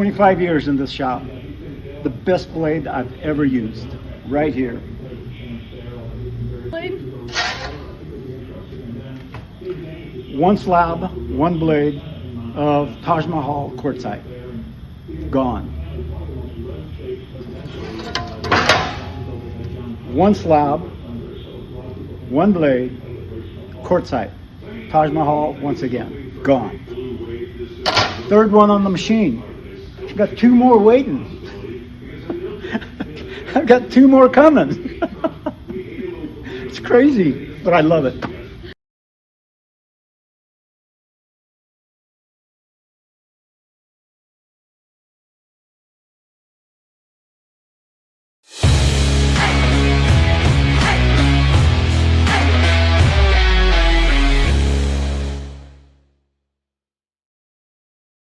25 years in this shop. The best blade I've ever used, right here. One slab, one blade of Taj Mahal quartzite. Gone. One slab, one blade, quartzite. Taj Mahal, once again, gone. Third one on the machine. I've got two more waiting. I've got two more coming. It's crazy, but I love it.